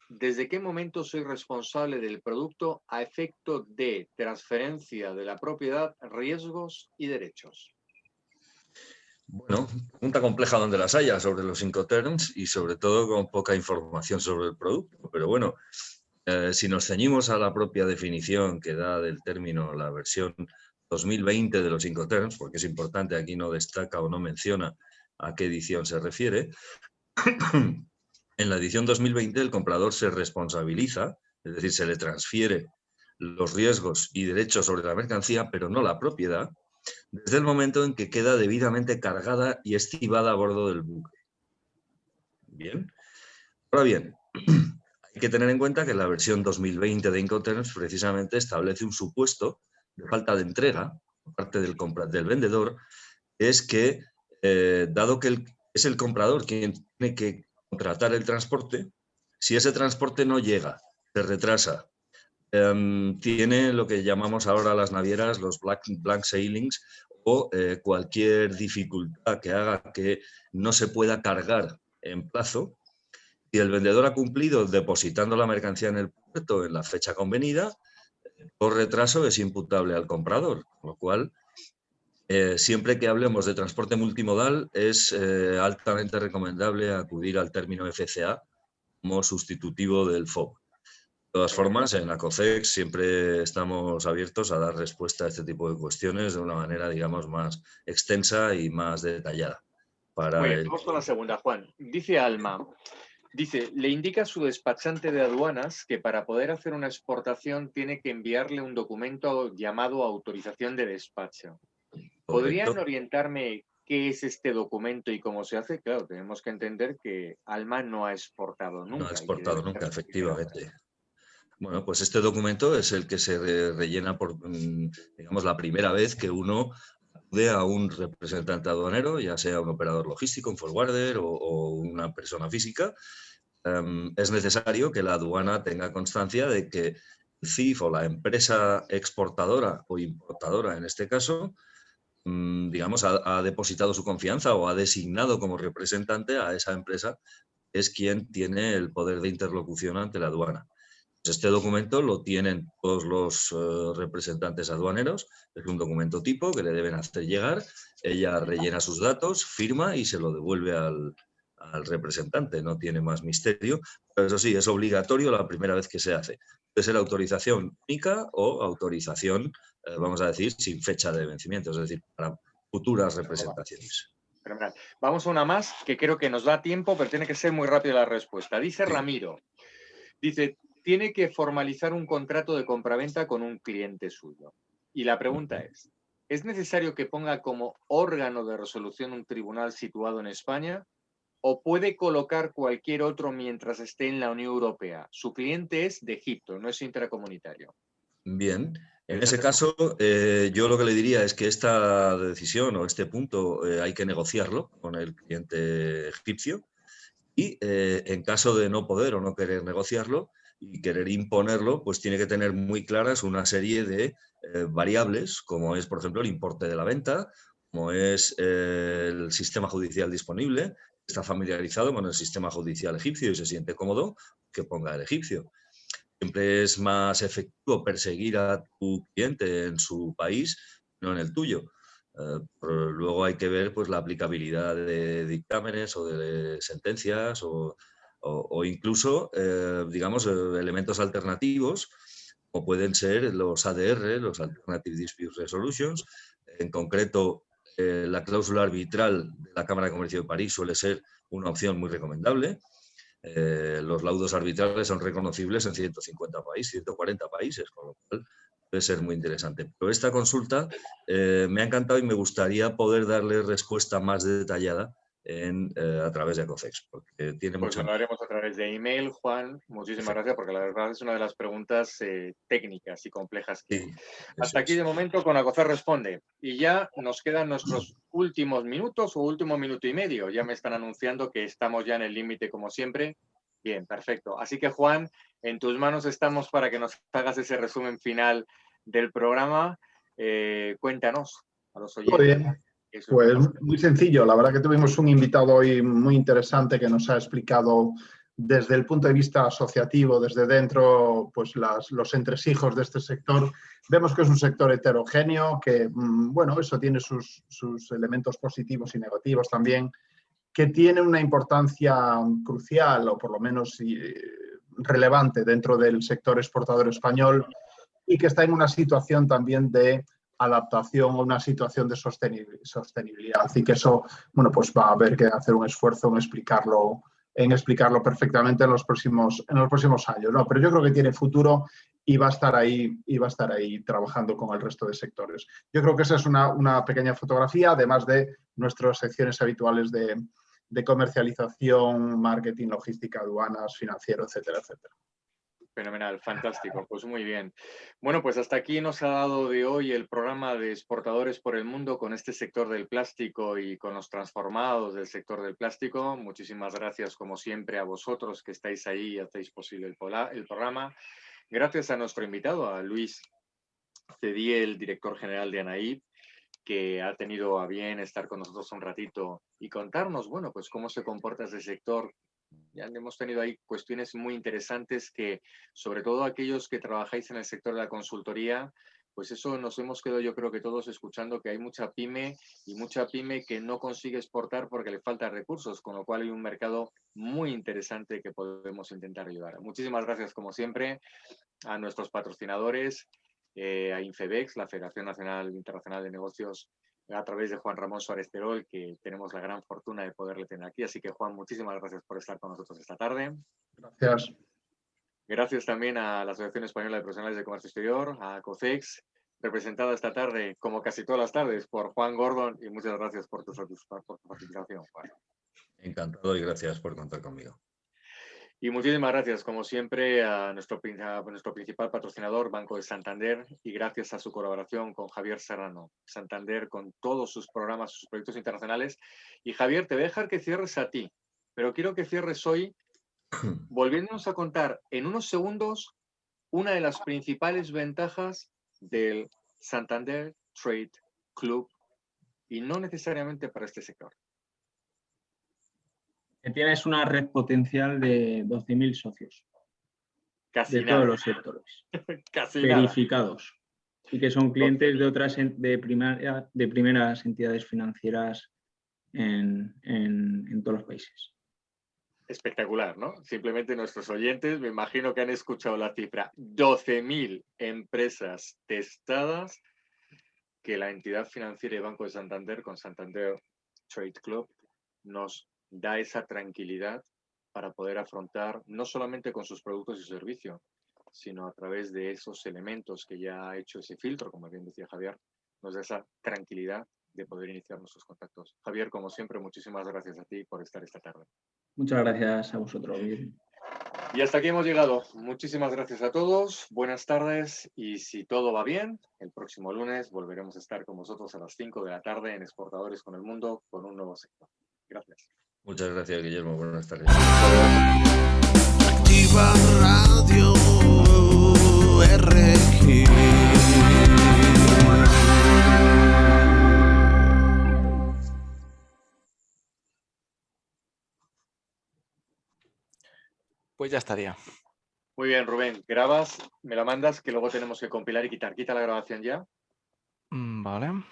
¿desde qué momento soy responsable del producto a efecto de transferencia de la propiedad, riesgos y derechos? Bueno, pregunta compleja donde las haya sobre los Incoterms y sobre todo con poca información sobre el producto. Pero bueno, si nos ceñimos a la propia definición que da del término la versión 2020 de los Incoterms, porque es importante, aquí no destaca o no menciona a qué edición se refiere, en la edición 2020 el comprador se responsabiliza, es decir, se le transfiere los riesgos y derechos sobre la mercancía, pero no la propiedad, desde el momento en que queda debidamente cargada y estibada a bordo del buque. Bien. Ahora bien, hay que tener en cuenta que la versión 2020 de Incoterms precisamente establece un supuesto de falta de entrega por parte del vendedor, es que, dado que es el comprador quien tiene que contratar el transporte, si ese transporte no llega, se retrasa, tiene lo que llamamos ahora las navieras, los blank sailings, o cualquier dificultad que haga que no se pueda cargar en plazo, y el vendedor ha cumplido depositando la mercancía en el puerto en la fecha convenida, por retraso es imputable al comprador, con lo cual siempre que hablemos de transporte multimodal es altamente recomendable acudir al término FCA como sustitutivo del FOB. De todas formas, en ACOCEC siempre estamos abiertos a dar respuesta a este tipo de cuestiones de una manera, digamos, más extensa y más detallada. Muy bien, vamos con la segunda, Juan. Dice Alma, le indica a su despachante de aduanas que para poder hacer una exportación tiene que enviarle un documento llamado autorización de despacho. ¿Podrían orientarme qué es este documento y cómo se hace? Claro, tenemos que entender que Alma no ha exportado nunca. No ha exportado nunca, efectivamente. Bueno, pues este documento es el que se rellena por, digamos, la primera vez que uno acude a un representante aduanero, ya sea un operador logístico, un forwarder o una persona física. Es necesario que la aduana tenga constancia de que el CIF o la empresa exportadora o importadora, en este caso, digamos, ha depositado su confianza o ha designado como representante a esa empresa, es quien tiene el poder de interlocución ante la aduana. Este documento lo tienen todos los representantes aduaneros, es un documento tipo que le deben hacer llegar, ella rellena sus datos, firma y se lo devuelve al al representante, no tiene más misterio, pero eso sí, es obligatorio la primera vez que se hace. Puede ser autorización única o autorización, vamos a decir, sin fecha de vencimiento, es decir, para futuras representaciones. Fenomenal. Vamos a una más, que creo que nos da tiempo, pero tiene que ser muy rápida la respuesta. Dice Ramiro, dice, tiene que formalizar un contrato de compraventa con un cliente suyo. Y la pregunta ¿es necesario que ponga como órgano de resolución un tribunal situado en España? ¿O puede colocar cualquier otro mientras esté en la Unión Europea? Su cliente es de Egipto, no es intracomunitario. Bien, en ese caso yo lo que le diría es que esta decisión o este punto hay que negociarlo con el cliente egipcio y en caso de no poder o no querer negociarlo y querer imponerlo, pues tiene que tener muy claras una serie de variables, como es, por ejemplo, el importe de la venta, como es el sistema judicial disponible, está familiarizado con el sistema judicial egipcio y se siente cómodo, que ponga el egipcio. Siempre es más efectivo perseguir a tu cliente en su país, no en el tuyo. Pero luego hay que ver pues, la aplicabilidad de dictámenes o de sentencias o incluso, digamos, elementos alternativos, como pueden ser los ADR, los Alternative Dispute Resolutions. En concreto, la cláusula arbitral de la Cámara de Comercio de París suele ser una opción muy recomendable. Los laudos arbitrales son reconocibles en 150 países, 140 países, con lo cual puede ser muy interesante. Pero esta consulta me ha encantado y me gustaría poder darle respuesta más detallada a través de ACOFEX, porque tiene Pues mucha... lo haremos a través de email, Juan. Muchísimas gracias, porque la verdad es una de las preguntas técnicas y complejas que hay. Sí, Hasta aquí de momento con ACOFEX Responde. Y ya nos quedan nuestros últimos minutos o último minuto y medio. Ya me están anunciando que estamos ya en el límite como siempre. Bien, perfecto. Así que Juan, en tus manos estamos para que nos hagas ese resumen final del programa. Cuéntanos a los oyentes. Muy bien. Pues muy sencillo, la verdad que tuvimos un invitado hoy muy interesante que nos ha explicado desde el punto de vista asociativo, desde dentro, pues los entresijos de este sector. Vemos que es un sector heterogéneo, que, bueno, eso tiene sus elementos positivos y negativos también, que tiene una importancia crucial, o por lo menos relevante dentro del sector exportador español, y que está en una situación también de adaptación o una situación de sostenibilidad. Así que eso, bueno, pues va a haber que hacer un esfuerzo en explicarlo perfectamente en los próximos años, ¿no? Pero yo creo que tiene futuro y va a estar ahí trabajando con el resto de sectores. Yo creo que esa es una pequeña fotografía, además de nuestras secciones habituales de comercialización, marketing, logística, aduanas, financiero, etcétera, etcétera. Fenomenal, fantástico, pues muy bien. Bueno, pues hasta aquí nos ha dado de hoy el programa de Exportadores por el Mundo con este sector del plástico y con los transformados del sector del plástico. Muchísimas gracias, como siempre, a vosotros que estáis ahí y hacéis posible el programa. Gracias a nuestro invitado, a Luis Cediel, director general de ANAIP, que ha tenido a bien estar con nosotros un ratito y contarnos, bueno, pues cómo se comporta ese sector. Ya hemos tenido ahí cuestiones muy interesantes que, sobre todo aquellos que trabajáis en el sector de la consultoría, pues eso nos hemos quedado yo creo que todos escuchando que hay mucha pyme y mucha pyme que no consigue exportar porque le faltan recursos, con lo cual hay un mercado muy interesante que podemos intentar ayudar. Muchísimas gracias como siempre a nuestros patrocinadores, a Infebex, la Federación Nacional Internacional de Negocios, a través de Juan Ramón Suárez Terol, que tenemos la gran fortuna de poderle tener aquí. Así que, Juan, muchísimas gracias por estar con nosotros esta tarde. Gracias. Gracias también a la Asociación Española de Profesionales de Comercio Exterior, a ACOFEX, representada esta tarde, como casi todas las tardes, por Juan Gordon, y muchas gracias por tu participación, Juan. Encantado y gracias por contar conmigo. Y muchísimas gracias, como siempre, a nuestro principal patrocinador, Banco de Santander, y gracias a su colaboración con Javier Serrano, Santander, con todos sus programas, sus proyectos internacionales. Y Javier, te voy a dejar que cierres a ti, pero quiero que cierres hoy volviéndonos a contar en unos segundos una de las principales ventajas del Santander Trade Club, y no necesariamente para este sector. Que tienes una red potencial de 12.000 socios. Casi de nada. todos los sectores. Casi verificados. Y que son clientes de otras de primeras entidades financieras en todos los países. espectacular, ¿no? Simplemente nuestros oyentes, me imagino que han escuchado la cifra, 12.000 empresas testadas que la entidad financiera y Banco de Santander, con Santander Trade Club, nos da esa tranquilidad para poder afrontar, no solamente con sus productos y servicios, sino a través de esos elementos que ya ha hecho ese filtro, como bien decía Javier, nos da esa tranquilidad de poder iniciar nuestros contactos. Javier, como siempre, muchísimas gracias a ti por estar esta tarde. Muchas gracias a vosotros. Y hasta aquí hemos llegado. Muchísimas gracias a todos. Buenas tardes y si todo va bien, el próximo lunes volveremos a estar con vosotros a las 5 de la tarde en Exportadores con el Mundo con un nuevo sector. Gracias. Muchas gracias, Guillermo. Buenas tardes. Activa Radio RG. Pues ya estaría. Muy bien, Rubén. Grabas, me la mandas, que luego tenemos que compilar y quitar. Quita la grabación ya. Vale.